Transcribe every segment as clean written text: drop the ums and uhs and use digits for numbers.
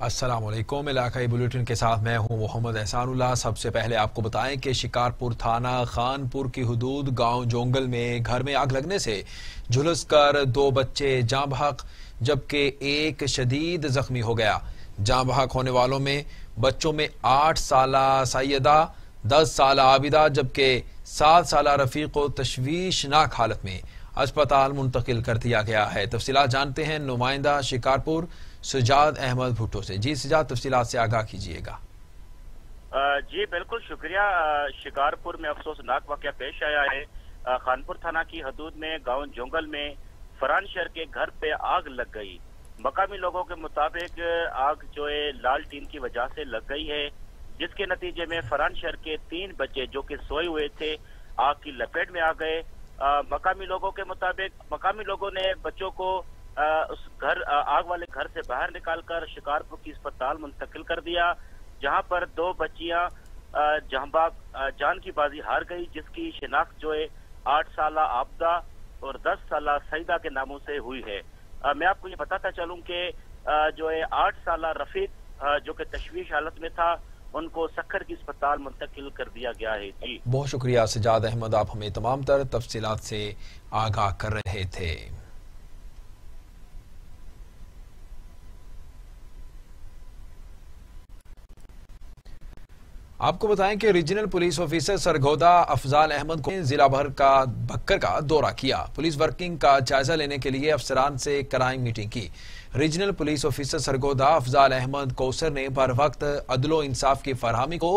السلام علیکم۔ علاقائی بلیٹن کے ساتھ میں ہوں محمد احسان اللہ۔ سب سے پہلے آپ کو بتائیں کہ شکارپور تھانہ خانپور کی حدود گاؤں جونگل میں گھر میں آگ لگنے سے جھلس کر 2 بچے جاں بحق جبکہ ایک شدید زخمی ہو گیا۔ جاں بحق ہونے والوں میں بچوں میں 8 سالہ سیدہ، 10 سالہ عابدہ جبکہ 7 سالہ رفیق کو تشویشناک حالت میں اسپتال منتقل کر دیا گیا ہے۔ تفصیلات جانتے ہیں نمائندہ شکارپور سجاد احمد بھٹو سے۔ جی سجاد، تفصیلات سے آگاہ کیجیے گا۔ جی بالکل شکریہ۔ شکارپور میں افسوسناک واقعہ پیش آیا ہے۔ خانپور تھانہ کی حدود میں گاؤں جونگل میں فرحان شہر کے گھر پہ آگ لگ گئی۔ مقامی لوگوں کے مطابق آگ جو ہے لال ٹین کی وجہ سے لگ گئی ہے، جس کے نتیجے میں فرحان شہر کے 3 بچے جو کہ سوئے ہوئے تھے آگ کی لپیٹ میں آ گئے۔ مقامی لوگوں کے مطابق مقامی لوگوں نے بچوں کو اس آگ والے گھر سے باہر نکال کر شکارپور کی اسپتال منتقل کر دیا، جہاں پر 2 بچیاں جان کی بازی ہار گئی، جس کی شناخت جو ہے 8 سالہ عابدہ اور 10 سالہ سیدہ کے ناموں سے ہوئی ہے۔ میں آپ کو یہ بتاتا چلوں کہ جو ہے 8 سالہ رفیق جو کہ تشویش حالت میں تھا، ان کو سکھر کی اسپتال منتقل کر دیا گیا ہے۔ جی بہت شکریہ سجاد احمد، آپ ہمیں تمام تر تفصیلات سے آگاہ کر رہے تھے۔ آپ کو بتائیں کہ regional police officer Sargodha Afzal Ahmad کو ضلع بھکر کا دورہ کیا۔ پولیس ورکنگ کا جائزہ لینے کے لیے افسران سے کرائم میٹنگ کی۔ Regional police officer Sargodha Afzal Ahmad Kausar نے بر وقت عدل و انصاف کی فراہمی کو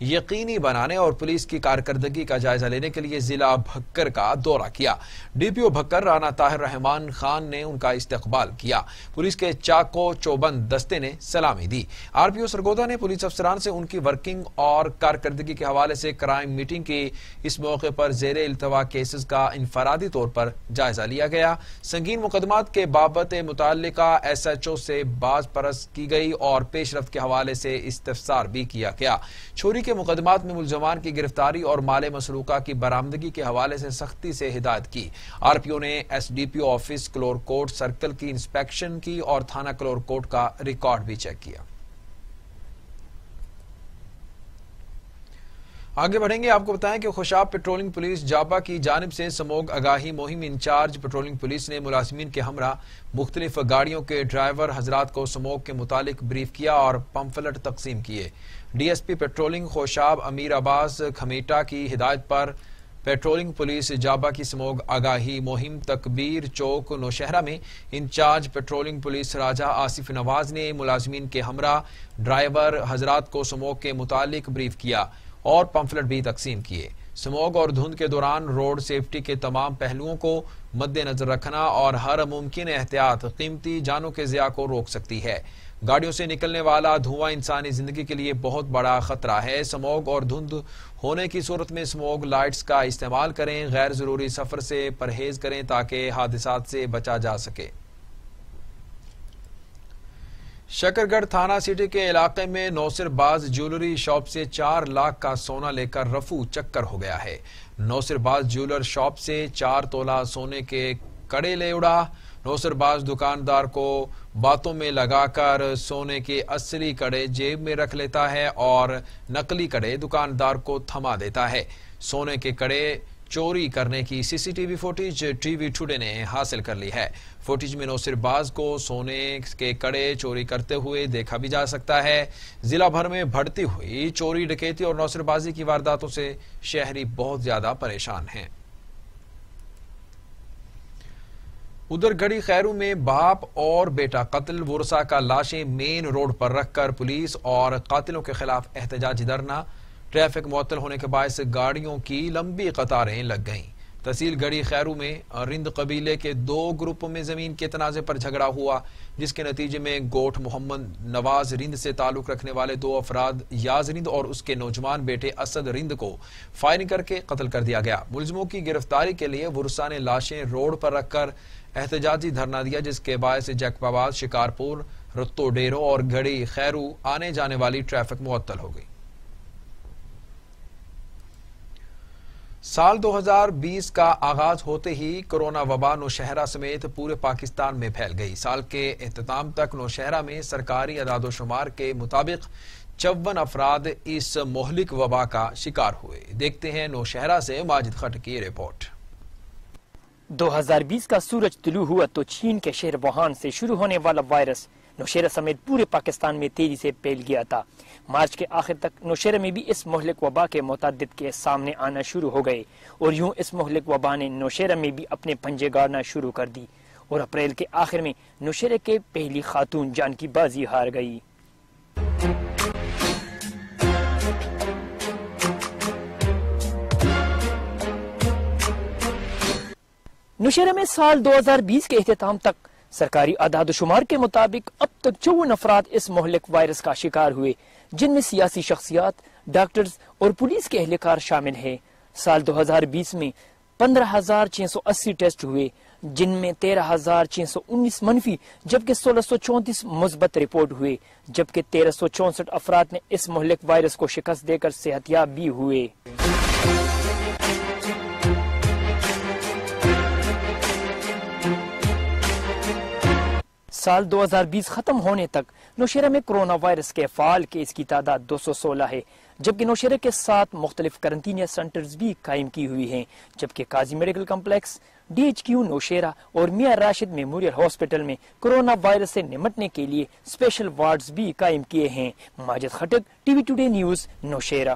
یقینی بنانے اور پولیس کی کارکردگی کا جائزہ لینے کے لیے ضلع بھکر کا دورہ کیا۔ ڈی پی او بھکر رانا طاہر رحمان خان نے ان کا استقبال کیا۔ پولیس کے چاقو چوبند دستے نے سلامی دی۔ آر پی او سرگودا نے پولیس افسران سے ان کی ورکنگ اور کارکردگی کے حوالے سے کرائم میٹنگ کی۔ اس موقع پر زیر التوا کیسز کا انفرادی طور پر جائزہ لیا گیا۔ سنگین مقدمات کے بابت متعلقہ ایس ایچ او سے باز پرس کی گئی اور پیش رفت کے حوالے سے استفسار بھی کیا گیا۔ چوری کے مقدمات میں ملزمان کی گرفتاری اور مال مسروقہ کی برآمدگی کے حوالے سے سختی سے ہدایت کی۔ آر پی او نے S D P O office Kallur Kot circle کی انسپیکشن کی اور تھانہ کلور کوٹ کا ریکارڈ بھی چیک کیا۔ آگے بڑھیں گے۔ آپ کو بتائیں کہ خوشاب پیٹرولنگ پولیس جابا کی جانب سے سموگ آگاہی مہم انچارج پیٹرولنگ پولیس نے ملازمین کے ہمراہ مختلف گاڑیوں کے ڈرائیور حضرات کو سموگ کے متعلق بریف کیا اور پمفلٹ تقسیم کیے۔ D S P patrolling Khushab Amir Abbas Khumaita کی ہدایت پر پیٹرولنگ پولیس جابا کی سموگ آگاہی مہم تکبیر چوک نوشہرہ میں انچارج پیٹرولنگ پولیس راجہ آصف نواز نے ملازمین کے ہمراہ ڈرائیور حضرات کو سموگ کے متعلق بریف کیا اور پمفلٹ بھی تقسیم کیے۔ سموگ اور دھند کے دوران روڈ سیفٹی کے تمام پہلوؤں کو مد نظر رکھنا اور ہر ممکن احتیاط قیمتی جانوں کے ضیاع کو روک سکتی ہے۔ گاڑیوں سے نکلنے والا دھواں انسانی زندگی کے لیے بہت بڑا خطرہ ہے۔ سموگ اور دھند ہونے کی صورت میں سموگ لائٹس کا استعمال کریں، غیر ضروری سفر سے پرہیز کریں تاکہ حادثات سے بچا جا سکے۔ شکرگڑھ تھانہ سٹی کے علاقے میں نوسر باز جیولری شاپ سے 4 لاکھ کا سونا لے کر رفو چکر ہو گیا ہے۔ نوسر باز جیولر شاپ سے 4 تولہ سونے کے کڑے لے اڑا۔ نوسر باز دکاندار کو باتوں میں لگا کر سونے کے اصلی کڑے جیب میں رکھ لیتا ہے اور نقلی کڑے دکاندار کو تھما دیتا ہے۔ سونے کے کڑے چوری کرنے کی C C T V footage T V Today نے حاصل کر لی ہے۔ فوٹیج میں نوسر باز کو سونے کے کڑے چوری کرتے ہوئے دیکھا بھی جا سکتا ہے۔ ضلع بھر میں بڑھتی ہوئی چوری ڈکیتی اور نوسر بازی کی وارداتوں سے شہری بہت زیادہ پریشان ہیں۔ ادھر گڑھی خیرو میں باپ اور بیٹا قتل، ورثہ کا لاشیں مین روڈ پر رکھ کر پولیس اور قاتلوں کے خلاف احتجاجی دھرنا۔ ٹریفک معطل ہونے کے باعث گاڑیوں کی لمبی قطاریں لگ گئیں۔ تحصیل گڑھی خیرو میں رند قبیلے کے 2 گروپوں میں زمین کے تنازع پر جھگڑا ہوا، جس کے نتیجے میں گوٹھ محمد نواز رند سے تعلق رکھنے والے 2 افراد یاز رند اور اس کے نوجوان بیٹے اسد رند کو فائرنگ کر کے قتل کر دیا گیا۔ ملزموں کی گرفتاری کے لیے ورثاء نے لاشیں روڈ پر رکھ کر احتجاجی دھرنا دیا، جس کے باعث جیکب آباد، شکارپور، رتو ڈیرو اور گڑھی خیرو آنے جانے والی ٹریفک معطل ہو گئی۔ سال 2020 کا آغاز ہوتے ہی کورونا وبا نوشہرہ سمیت پورے پاکستان میں پھیل گئی۔ سال کے اختتام تک نوشہرہ میں سرکاری اعداد و شمار کے مطابق 54 افراد اس مہلک وبا کا شکار ہوئے۔ دیکھتے ہیں نوشہرہ سے ماجد خٹ کی رپورٹ۔ 2020 کا سورج طلوع ہوا تو چین کے شہر ووہان سے شروع ہونے والا وائرس نوشہرہ سمیت پورے پاکستان میں تیزی سے پھیل گیا تھا۔ مارچ کے آخر تک نوشہرہ میں بھی اس مہلک وبا کے متعدد کیس سامنے آنا شروع ہو گئے اور یوں اس مہلک وبا نے نوشہرہ میں بھی اپنے پنجے گاڑنا شروع کر دی اور اپریل کے آخر میں نوشہرہ کے پہلی خاتون جان کی بازی ہار گئی۔ نوشہرہ میں سال 2020 کے اختتام تک سرکاری اعداد و شمار کے مطابق اب تک 54 افراد اس مہلک وائرس کا شکار ہوئے، جن میں سیاسی شخصیات، ڈاکٹرز اور پولیس کے اہلکار شامل ہیں۔ سال 2020 میں 15,680 ٹیسٹ ہوئے، جن میں 13,619 منفی جبکہ 1,634 مثبت رپورٹ ہوئے، جبکہ 1,364 افراد نے اس مہلک وائرس کو شکست دے کر صحت یاب بھی ہوئے۔ سال 2020 ختم ہونے تک نوشہرہ میں کرونا وائرس کے فعال کیس کی تعداد 216 ہے، جبکہ نوشہرہ کے 7 مختلف کرنٹینیا سینٹرز بھی قائم کی ہوئی ہیں، جبکہ قاضی میڈیکل کمپلیکس، DHQ نوشہرہ اور میاں راشد میموریل ہاسپٹل میں کرونا وائرس سے نمٹنے کے لیے اسپیشل وارڈز بھی قائم کیے ہیں۔ Majid Khattak, T V today news, Nowshera.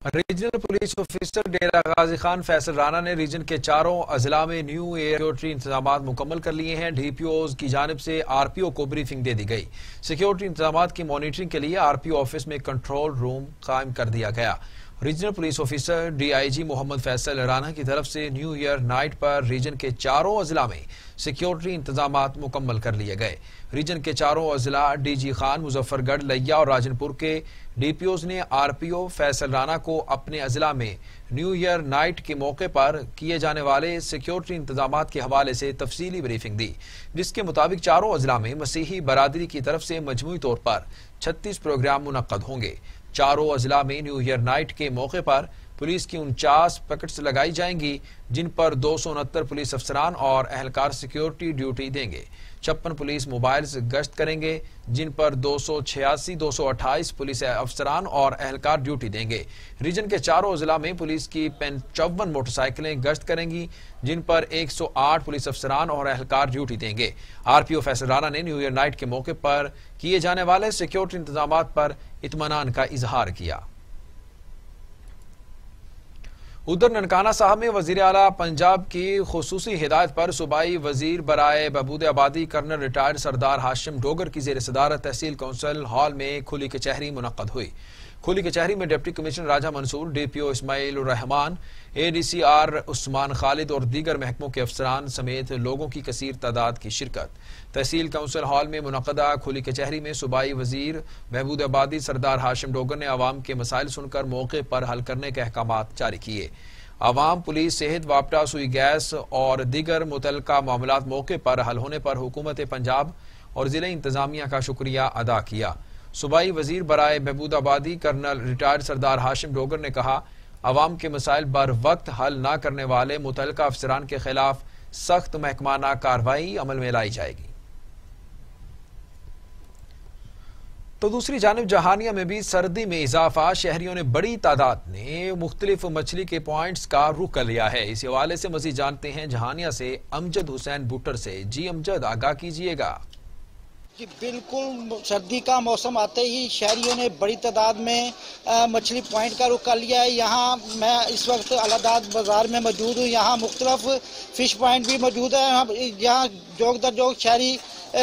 Regional police officer Dera Ghazi Khan Faisal Rana نے ریجن کے 4 اضلاع میں نیو ایئر سیکیورٹی انتظامات مکمل کر لیے ہیں۔ DPOs کی جانب سے RPO کو بریفنگ دے دی گئی۔ سیکیورٹی انتظامات کی مانیٹرنگ کے لیے RPO آفس میں کنٹرول روم قائم کر دیا گیا۔ ریجنل پولیس آفیسر DIG محمد فیصل رانا کی طرف سے نیو ایئر نائٹ پر ریجن کے 4 اضلاع میں سیکیورٹی انتظامات مکمل کر لیے گئے۔ ریجن کے 4 اضلاع DG خان، مظفر گڑھ، لیا اور راجن پور کے DPOs نے RPO فیصل رانا کو اپنے اضلاع میں نیو ایئر نائٹ کے موقع پر کیے جانے والے سیکیورٹی انتظامات کے حوالے سے تفصیلی بریفنگ دی، جس کے مطابق 4 اضلاع میں مسیحی برادری کی طرف سے مجموعی طور پر 36 پروگرام منعقد ہوں گے۔ 4 اضلاع میں نیو ایئر نائٹ کے موقع پر پولیس کی 49 پکٹس لگائی جائیں گی، جن پر 269 پولیس افسران اور اہلکار سیکیورٹی ڈیوٹی دیں گے۔ 56 پولیس موبائلز گشت کریں گے، جن پر 228 پولیس افسران اور اہلکار ڈیوٹی دیں گے۔ ریجن کے 4 اضلاع میں پولیس کی 55 موٹر سائیکلیں گشت کریں گی، جن پر 108 پولیس افسران اور اہلکار ڈیوٹی دیں گے۔ RPO فیصل رانا نے نیو ایئر نائٹ کے موقع پر کیے جانے والے سیکیورٹی انتظامات پر اطمینان کا اظہار کیا۔ ادھر ننکانہ صاحب میں وزیر اعلیٰ پنجاب کی خصوصی ہدایت پر صوبائی وزیر برائے بہبود آبادی کرنل ریٹائرڈ سردار ہاشم ڈوگر کی زیر صدارت تحصیل کونسل ہال میں کھلی کچہری منعقد ہوئی۔ کھلی کچہری میں ڈپٹی کمشنر راجہ منصور، DPO اسماعیل الرحمان، ADCR عثمان خالد اور دیگر محکموں کے افسران سمیت لوگوں کی کثیر تعداد کی شرکت۔ تحصیل کونسل ہال میں منعقدہ کھلی کچہری میں صوبائی وزیر بہبود آبادی سردار ہاشم ڈوگر نے عوام کے مسائل سن کر موقع پر حل کرنے کے احکامات جاری کیے۔ عوام، پولیس، صحت، وابٹہ، سوئی گیس اور دیگر متعلقہ معاملات موقع پر حل ہونے پر حکومت پنجاب اور ضلع انتظامیہ کا شکریہ ادا کیا۔ صوبائی وزیر برائے بہبود آبادی کرنل ریٹائرڈ سردار ہاشم ڈوگر نے کہا، عوام کے مسائل بر وقت حل نہ کرنے والے متعلقہ افسران کے خلاف سخت محکمانہ کارروائی عمل میں لائی جائے گی۔ تو دوسری جانب جہانیہ میں بھی سردی میں اضافہ، شہریوں نے بڑی تعداد نے مختلف مچھلی کے پوائنٹس کا رخ کر لیا ہے۔ اس حوالے سے مزید جانتے ہیں جہانیہ سے امجد حسین بوٹر سے۔ جی امجد، آگاہ کیجیے گا۔ جی بالکل، سردی کا موسم آتے ہی شہریوں نے بڑی تعداد میں مچھلی پوائنٹ کا رخ کر لیا ہے۔ یہاں میں اس وقت الہداد بازار میں موجود ہوں، یہاں مختلف فش پوائنٹ بھی موجود ہیں۔ یہاں جوگ در جوگ شہری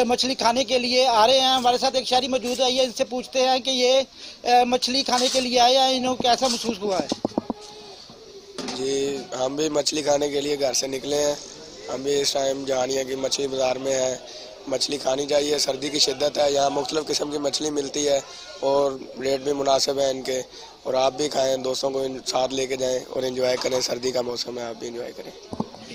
مچھلی کھانے کے لیے آ رہے ہیں۔ ہمارے ساتھ ایک شہری موجود ہے، یہ ان سے پوچھتے ہیں کہ یہ مچھلی کھانے کے لیے آئے ہیں، انہوں کیسا محسوس ہوا ہے؟ جی ہم بھی مچھلی کھانے کے لیے گھر سے نکلے ہیں۔ ہم بھی اس ٹائم جہانیہ کی مچھلی بازار میں ہیں۔ مچھلی کھانی چاہیے، سردی کی شدت ہے، یہاں مختلف قسم کی مچھلی ملتی ہے اور ریٹ بھی مناسب ہے ان کے، اور آپ بھی کھائیں، دوستوں کو ساتھ لے کے جائیں اور انجوائے کریں۔ سردی کا موسم ہے، آپ بھی انجوائے کریں۔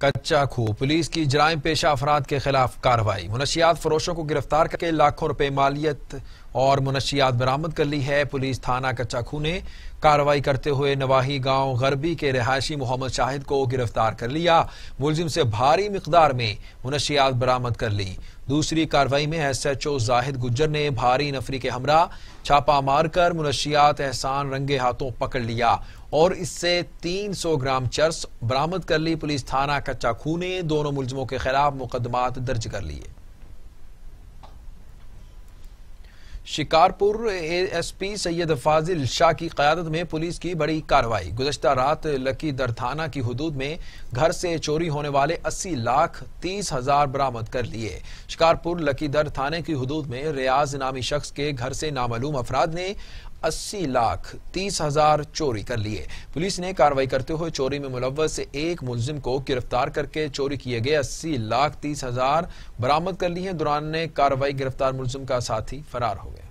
کچا کھو پولیس کی جرائم پیشہ افراد کے خلاف کارروائی منشیات فروشوں کو گرفتار کر کے لاکھوں روپے مالیت اور منشیات برآمد کر لی ہے پولیس تھانہ کچا کھو نے کارروائی کرتے ہوئے نواحی گاؤں غربی کے رہائشی محمد شاہد کو گرفتار کر لیا ملزم سے بھاری مقدار میں منشیات برآمد کر لی دوسری کارروائی میں ایس ایچ او زاہد گجر نے بھاری نفری کے ہمراہ چھاپا مار کر منشیات احسان رنگے ہاتھوں پکڑ لیا اور اس سے 300 گرام چرس برآمد کر لی پولیس تھانہ کچا کھو نے دونوں ملزموں کے خلاف مقدمات درج کر لیے شکارپور ایس پی سید فاضل شاہ کی قیادت میں پولیس کی بڑی کارروائی گزشتہ رات لکی در تھانہ کی حدود میں گھر سے چوری ہونے والے 80,30,000 برآمد کر لیے شکارپور لکی در تھانے کی حدود میں ریاض نامی شخص کے گھر سے نامعلوم افراد نے 80,30,000 چوری کر لیے پولیس نے کارروائی کرتے ہوئے چوری میں ملوث ایک ملزم کو گرفتار کر کے چوری کیے گئے 80,30,000 برآمد کر لی ہیں دوران کارروائی گرفتار ملزم کا ساتھی فرار ہو گیا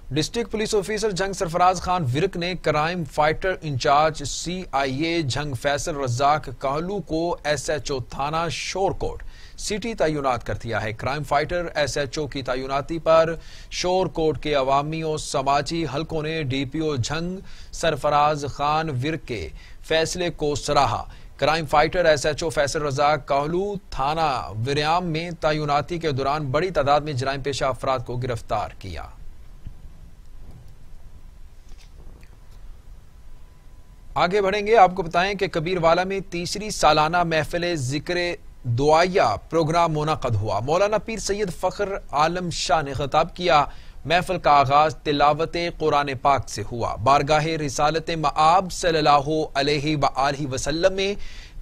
ڈسٹرکٹ پولیس آفیسر جنگ سرفراز خان ورک نے کرائم فائٹر انچارج CIA جنگ فیصل رزاق کہلو کو ایس ایچ او تھانہ شور کوٹ سٹی تعینات کر دیا ہے crime fighter S H O کی تعیناتی پر شور کوٹ کے عوامی و سماجی حلقوں نے ڈی پی او جنگ سرفراز خان ورک کے فیصلے کو سراہا crime fighter S H O Faisal Razzaq Kahlo تھانہ وریام میں تعیناتی کے دوران بڑی تعداد میں جرائم پیشہ افراد کو گرفتار کیا آگے بڑھیں گے آپ کو بتائیں کہ کبیر والا میں تیسری سالانہ محفل ذکر دعائیہ پروگرام منعقد ہوا مولانا پیر سید فخر عالم شاہ نے خطاب کیا محفل کا آغاز تلاوت قرآن پاک سے ہوا بارگاہ رسالت مآب صلی اللہ علیہ وآلہ وسلم میں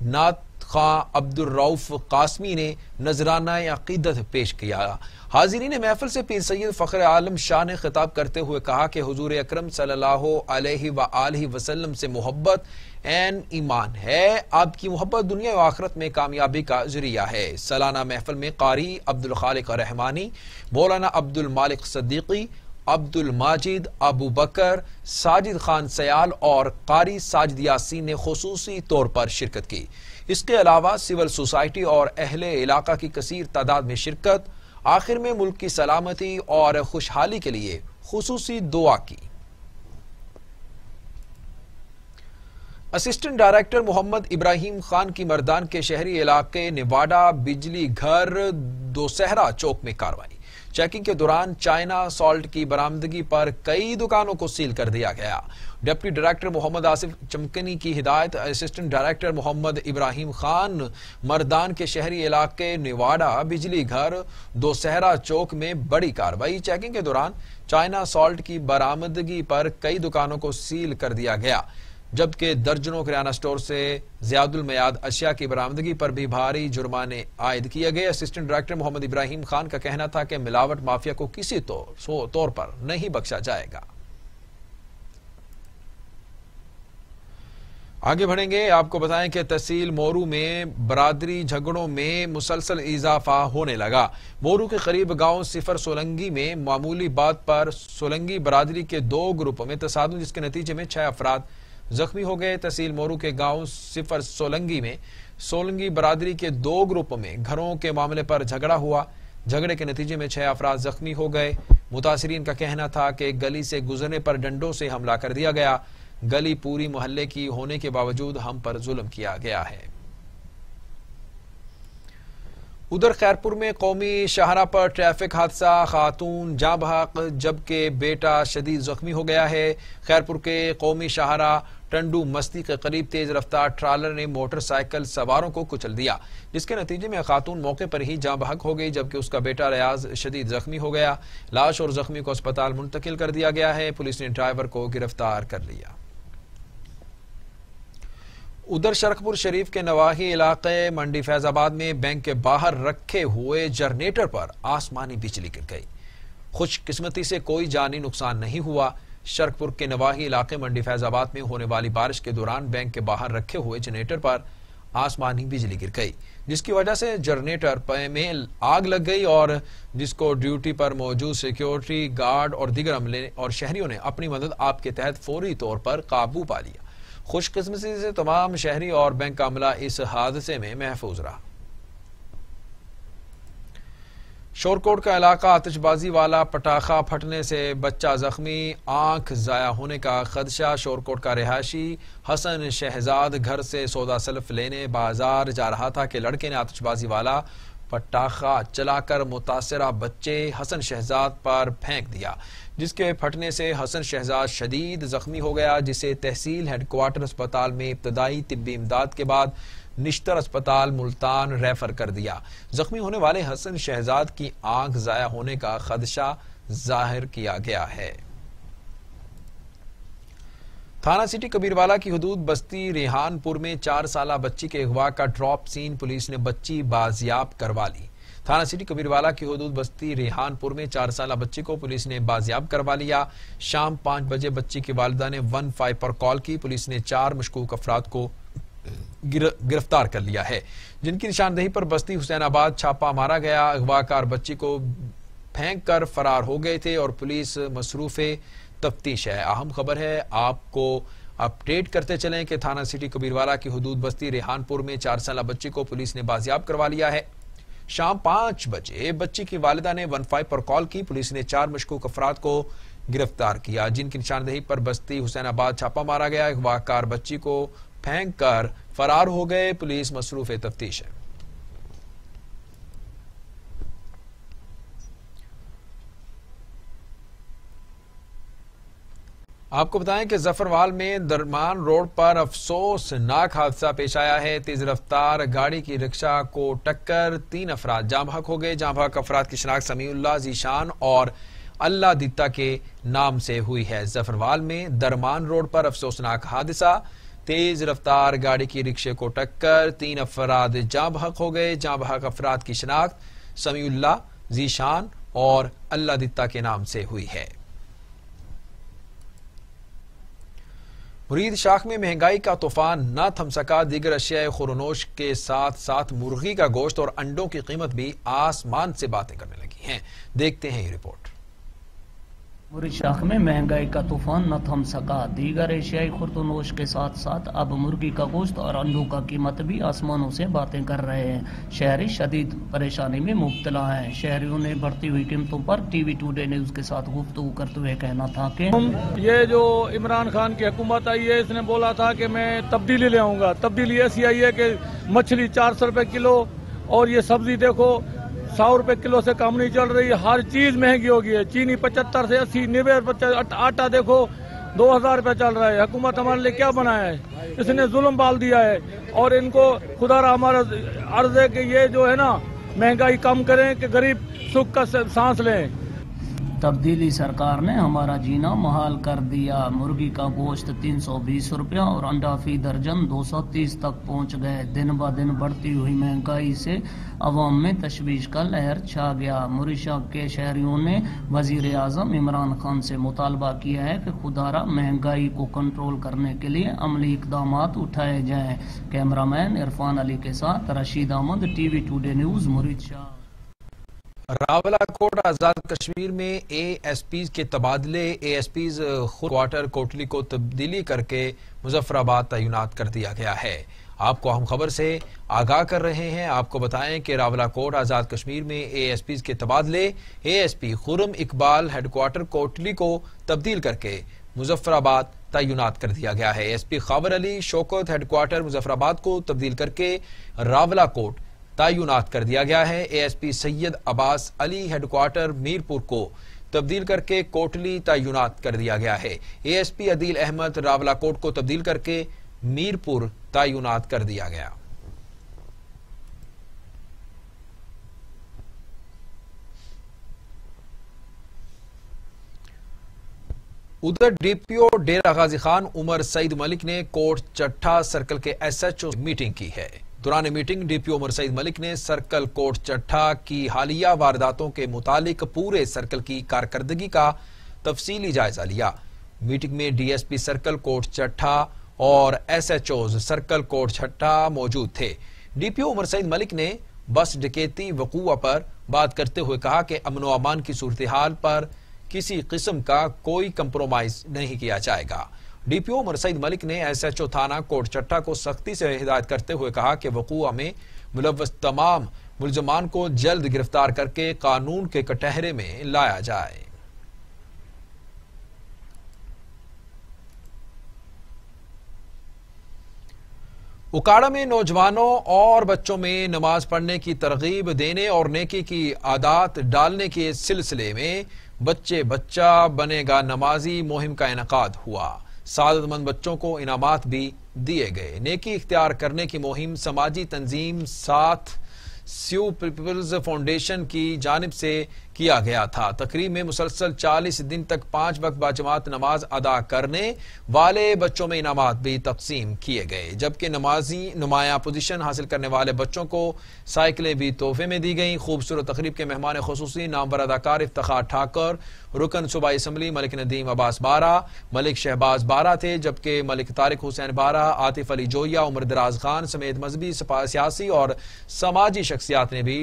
نعت خواں عبد الرؤف قاسمی نے نذرانہ عقیدت پیش کیا حاضرین محفل سے پیر سید فخر عالم شاہ نے خطاب کرتے ہوئے کہا کہ حضور اکرم صلی اللہ علیہ وآلہ وسلم سے محبت عین ایمان ہے آپ کی محبت دنیا و آخرت میں کامیابی کا ذریعہ ہے سالانہ محفل میں قاری عبد الخالق رحمانی مولانا عبد المالک صدیقی عبد الماجد ابو بکر ساجد خان سیال اور قاری ساجد یاسین نے خصوصی طور پر شرکت کی اس کے علاوہ سول سوسائٹی اور اہل علاقہ کی کثیر تعداد میں شرکت آخر میں ملک کی سلامتی اور خوشحالی کے لیے خصوصی دعا کی اسسٹنٹ ڈائریکٹر محمد ابراہیم خان کی مردان کے شہری علاقے نیواڈا بجلی گھر دوسہرا چوک میں کارروائی چیکنگ کے دوران چائنا سالٹ کی برآمدگی پر کئی دکانوں کو سیل کر دیا گیا ڈپٹی ڈائریکٹر محمد آصف چمکنی کی ہدایت اسسٹنٹ ڈائریکٹر محمد ابراہیم خان مردان کے شہری علاقے نیواڈا بجلی گھر دوسہرا چوک میں بڑی کارروائی چیکنگ کے دوران چائنا سالٹ کی برآمدگی پر کئی دکانوں کو سیل کر دیا گیا جبکہ درجنوں کرانہ سٹور سے زیاد المیعاد اشیاء کی برآمدگی پر بھی بھاری جرمانے عائد کیے گئے اسسٹنٹ ڈائریکٹر محمد ابراہیم خان کا کہنا تھا کہ ملاوٹ مافیا کو کسی طور پر نہیں بخشا جائے گا آگے بڑھیں گے آپ کو بتائیں کہ تحصیل مورو میں برادری جھگڑوں میں مسلسل اضافہ ہونے لگا مورو کے قریب گاؤں صفر سولنگی میں معمولی بات پر سولنگی برادری کے 2 گروپوں میں تصادم جس کے نتیجے میں 6 افراد زخمی ہو گئے تحصیل مورو کے گاؤں صفر سولنگی میں سولنگی برادری کے 2 گروپوں میں گھروں کے معاملے پر جھگڑا ہوا جھگڑے کے نتیجے میں 6 افراد زخمی ہو گئے متاثرین کا کہنا تھا کہ گلی سے گزرنے پر ڈنڈوں سے حملہ کر دیا گیا گلی پوری محلے کی ہونے کے باوجود ہم پر ظلم کیا گیا ہے ادھر خیرپور میں قومی شاہراہ پر ٹریفک حادثہ خاتون جاں بحق جبکہ بیٹا شدید زخمی ہو گیا ہے خیرپور کے قومی شاہراہ ٹنڈو مستی کے قریب تیز رفتار ٹرالر نے موٹر سائیکل سواروں کو کچل دیا جس کے نتیجے میں خاتون موقع پر ہی جاں بحق ہو گئی جبکہ اس کا بیٹا ریاض شدید زخمی ہو گیا لاش اور زخمی کو اسپتال منتقل کر دیا گیا ہے پولیس نے ڈرائیور کو گرفتار کر لیا ادھر شرخپور شریف کے نواحی علاقے منڈی فیض آباد میں بینک کے باہر رکھے ہوئے جنریٹر پر آسمانی بجلی گر گئی خوش قسمتی سے کوئی جانی نقصان نہیں ہوا شرخپور کے نواحی علاقے منڈی فیض آباد میں ہونے والی بارش کے دوران بینک کے باہر رکھے ہوئے جنریٹر پر آسمانی بجلی گر گئی جس کی وجہ سے جنریٹر میں آگ لگ گئی اور جس کو ڈیوٹی پر موجود سیکیورٹی گارڈ اور دیگر عملے اور شہریوں نے اپنی مدد آپ کے تحت فوری طور پر قابو پا لیا خوش قسمتی سے تمام شہری اور بینک کا عملہ اس حادثے میں محفوظ رہا۔ شورکوٹ کا علاقہ آتش بازی والا پٹاخہ پھٹنے سے بچہ زخمی، آنکھ ضائع ہونے کا خدشہ۔ شورکوٹ کا رہائشی حسن شہزاد گھر سے سودا سلف لینے بازار جا رہا تھا کہ لڑکے نے آتش بازی والا پٹاخہ چلا کر متاثرہ بچے حسن شہزاد پر پھینک دیا، جس کے پھٹنے سے حسن شہزاد شدید زخمی ہو گیا، جسے تحصیل ہیڈ کوارٹر اسپتال میں ابتدائی طبی امداد کے بعد نشتر اسپتال ملتان ریفر کر دیا۔ زخمی ہونے والے حسن شہزاد کی آنکھ ضائع ہونے کا خدشہ ظاہر کیا گیا ہے۔ تھانہ سٹی کبیروالا کی حدود بستی ریحان پور میں 4 سالہ بچی کے اغوا کا ڈراپ سین، پولیس نے بچی بازیاب کروا لی۔ تھانہ سٹی کبیروالا کی حدود بستی ریحان پور میں 4 سالہ بچی کو پولیس نے بازیاب کروا لیا۔ شام 5 بجے بچی کی والدہ نے 15 پر کال کی۔ پولیس نے 4 مشکوک افراد کو گرفتار کر لیا ہے، جن کی نشاندہی پر بستی حسین آباد چھاپہ مارا گیا۔ اغوا کار بچی کو پھینک کر فرار ہو گئے تھے اور پولیس مصروف تفتیش ہے۔ اہم خبر ہے، آپ کو اپڈیٹ کرتے چلیں کہ تھانہ سٹی کبیروالا کی حدود بستی ریحان پور میں 4 سالہ بچی کو پولیس نے بازیاب کروا لیا ہے۔ شام 5 بجے بچی کی والدہ نے 15 پر کال کی۔ پولیس نے 4 مشکوک افراد کو گرفتار کیا، جن کی نشاندہی پر بستی حسین آباد چھاپہ مارا گیا۔ اغوا کار بچی کو پھینک کر فرار ہو گئے، پولیس مصروف تفتیش ہے۔ آپ کو بتائیں کہ ظفروال میں درمان روڈ پر افسوسناک حادثہ پیش آیا ہے۔ تیز رفتار گاڑی کی رکشہ کو ٹکر 3 افراد جاں بحق ہو گئے۔ جاں بحق افراد کی شناخت سمیع اللہ ذیشان اور اللہ دتا کے نام سے ہوئی ہے۔ ظفروال میں درمان روڈ پر افسوسناک حادثہ، تیز رفتار گاڑی کی رکشے کو ٹکر 3 افراد جاں بحق ہو گئے۔ جاں بحق افراد کی شناخت سمیع اللہ ذیشان اور اللہ دتا کے نام سے ہوئی ہے۔ مرید شاخ میں مہنگائی کا طوفان نہ تھم سکا، دیگر اشیاء خورنوش کے ساتھ ساتھ مرغی کا گوشت اور انڈوں کی قیمت بھی آسمان سے باتیں کرنے لگی ہیں۔ دیکھتے ہیں یہ رپورٹ۔ مرید شاخ میں مہنگائی کا طوفان نہ تھم سکا، دیگر ایشیائی خورنوش کے ساتھ ساتھ اب مرغی کا گوشت اور انڈوں کا قیمت بھی آسمانوں سے باتیں کر رہے ہیں۔ شہری شدید پریشانی میں مبتلا ہیں۔ شہریوں نے بڑھتی ہوئی قیمتوں پر ٹی وی ٹوڈے نیوز کے ساتھ گفتگو کرتے ہوئے کہنا تھا کہ یہ جو عمران خان کی حکومت آئی ہے، اس نے بولا تھا کہ میں تبدیلی لے آؤں گا۔ تبدیلی ایسی آئی ہے کہ مچھلی 400 روپے کلو اور یہ سبزی دیکھو 100 روپے کلو سے کم نہیں چل رہی، ہر چیز مہنگی ہو گئی ہے۔ چینی 75 سے 80، 90 روپے، آٹا دیکھو 2000 روپے چل رہا ہے۔ حکومت ہمارے لیے کیا بنایا ہے؟ اس نے ظلم ڈال دیا ہے، اور ان کو خدا را ہمارا عرض ہے کہ یہ جو ہے نا مہنگائی کم کریں کہ غریب سکھ کا سانس لیں۔ تبدیلی سرکار نے ہمارا جینا محال کر دیا۔ مرغی کا گوشت 320 روپیہ اور انڈا فی درجن 230 تک پہنچ گئے۔ دن بہ دن بڑھتی ہوئی مہنگائی سے عوام میں تشویش کا لہر چھا گیا۔ مرید شاخ کے شہریوں نے وزیر اعظم عمران خان سے مطالبہ کیا ہے کہ خدارا مہنگائی کو کنٹرول کرنے کے لیے عملی اقدامات اٹھائے جائیں۔ کیمرہ مین عرفان علی کے ساتھ Rashid Ahmed, T V today news, مرید شاخ۔ راولاکوٹ آزاد کشمیر میں اے ایس پیز کے تبادلے، A S Ps quarter Kotli کو تبدیلی کر کے مظفر آباد تعینات کر دیا گیا ہے۔ آپ کو اہم خبر سے آگاہ کر رہے ہیں۔ آپ کو بتائیں کہ راولاکوٹ آزاد کشمیر میں اے ایس پیز کے تبادلے، A S P Khurram Iqbal head quarter Kotli کو تبدیل کر کے مظفر آباد تعینات کر دیا گیا ہے۔ A S P Khawar Ali Shaukat head quarter Muzaffarabad کو تبدیل کر کے راولاکوٹ تعینات کر دیا گیا ہے۔ A S P Syed Abbas Ali head quarter Mirpur کو تبدیل کر کے کوٹلی تعینات کر دیا گیا ہے۔ اے ایس پی عدیل احمد راولاکوٹ کو تبدیل کر کے میرپور تعینات کر دیا گیا۔ ادھر ڈی پی او ڈیرہ غازی خان عمر سعید ملک نے کوٹ چٹھا سرکل کے ایس ایچ او میٹنگ کی ہے۔ دوران میٹنگ ڈی پی او عمر سعید ملک نے سرکل کوٹ چٹھا کی حالیہ وارداتوں کے متعلق پورے سرکل کی کارکردگی کا تفصیلی جائزہ لیا۔ میٹنگ میں ڈی ایس پی سرکل کوٹ چٹھا اور ایس ایچ اوز سرکل کوٹ چٹھا موجود تھے۔ ڈی پی او عمر سعید ملک نے بس ڈکیتی وقوع پر بات کرتے ہوئے کہا کہ امن و امان کی صورتحال پر کسی قسم کا کوئی کمپرومائز نہیں کیا جائے گا۔ DPO عمر سعید ملک نے SHO تھانہ کوٹ چٹا کو سختی سے ہدایت کرتے ہوئے کہا کہ وقوع میں ملوث تمام ملزمان کو جلد گرفتار کر کے قانون کے کٹہرے میں لایا جائے۔ اکاڑا میں نوجوانوں اور بچوں میں نماز پڑھنے کی ترغیب دینے اور نیکی کی عادات ڈالنے کے سلسلے میں بچہ بنے گا نمازی مہم کا انعقاد ہوا۔ سعادت مند بچوں کو انعامات بھی دیے گئے۔ نیکی اختیار کرنے کی مہم سماجی تنظیم ساتھ سیو پیپلز فاؤنڈیشن کی جانب سے کیا گیا تھا۔ تقریب میں مسلسل 40 دن تک 5 وقت باجماعت نماز ادا کرنے والے بچوں میں انعامات بھی تقسیم کیے گئے، جبکہ نمایاں پوزیشن حاصل کرنے والے بچوں کو سائیکلیں بھی تحفے میں دی گئیں۔ خوبصورت تقریب کے مہمان خصوصی نامور اداکار افتخار ٹھاکر، رکن صوبائی اسمبلی ملک ندیم عباس بارہ، ملک شہباز بارہ تھے، جبکہ ملک طارق حسین بارہ، عاطف علی جویا، عمر دراز خان سمیت مذہبی، سیاسی اور سماجی شخصیات نے بھی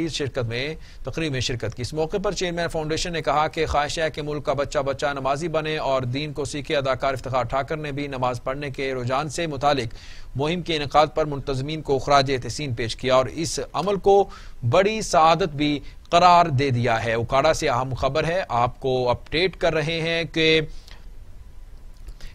تقریب میں شرکت کی۔ اس موقع پر چیئرمین فاؤنڈیشن نے کہا کہ خواہش ہے کہ ملک کا بچہ نمازی بنے اور دین کو سیکھے۔ اداکار افتخار ٹھاکر نے بھی نماز پڑھنے کے رجحان سے متعلق مہم کے انعقاد پر منتظمین کو خراج تحسین پیش کیا اور اس عمل کو بڑی سعادت بھی قرار دے دیا ہے۔ اکاڑا سے اہم خبر ہے، آپ کو اپڈیٹ کر رہے ہیں کہ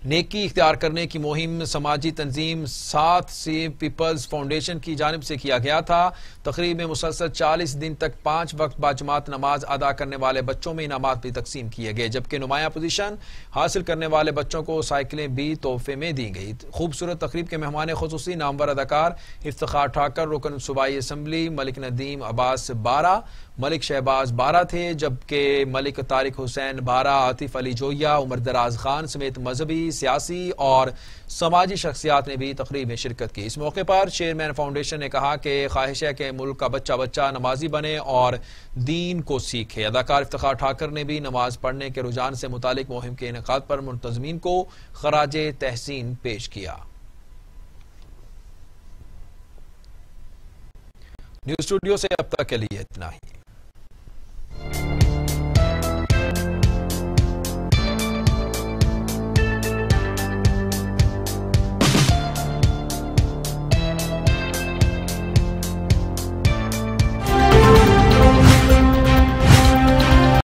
نیکی اختیار کرنے کی مہم سماجی تنظیم ساتھ سی پیپلز فاؤنڈیشن کی جانب سے کیا گیا تھا۔ تقریب میں مسلسل 40 دن تک 5 وقت باجماعت نماز ادا کرنے والے بچوں میں انعامات بھی تقسیم کیے گئے، جبکہ نمایاں پوزیشن حاصل کرنے والے بچوں کو سائیکلیں بھی تحفے میں دی گئی۔ خوبصورت تقریب کے مہمان خصوصی نامور اداکار افتخار ٹھاکر، رکن صوبائی اسمبلی ملک ندیم عباس بارہ، ملک شہباز بارہ تھے، جبکہ ملک طارق حسین بارہ، عاطف علی جویا، عمر دراز خان سمیت مذہبی، سیاسی اور سماجی شخصیات نے بھی تقریب میں شرکت کی۔ اس موقع پر چیئرمین فاؤنڈیشن نے کہا کہ خواہش ہے کہ ملک کا بچہ نمازی بنے اور دین کو سیکھے۔ اداکار افتخار ٹھاکر نے بھی نماز پڑھنے کے رجحان سے متعلق مہم کے انعقاد پر منتظمین کو خراج تحسین پیش کیا۔ نیوز اسٹوڈیو سے اب تک کے لیے اتنا ہی۔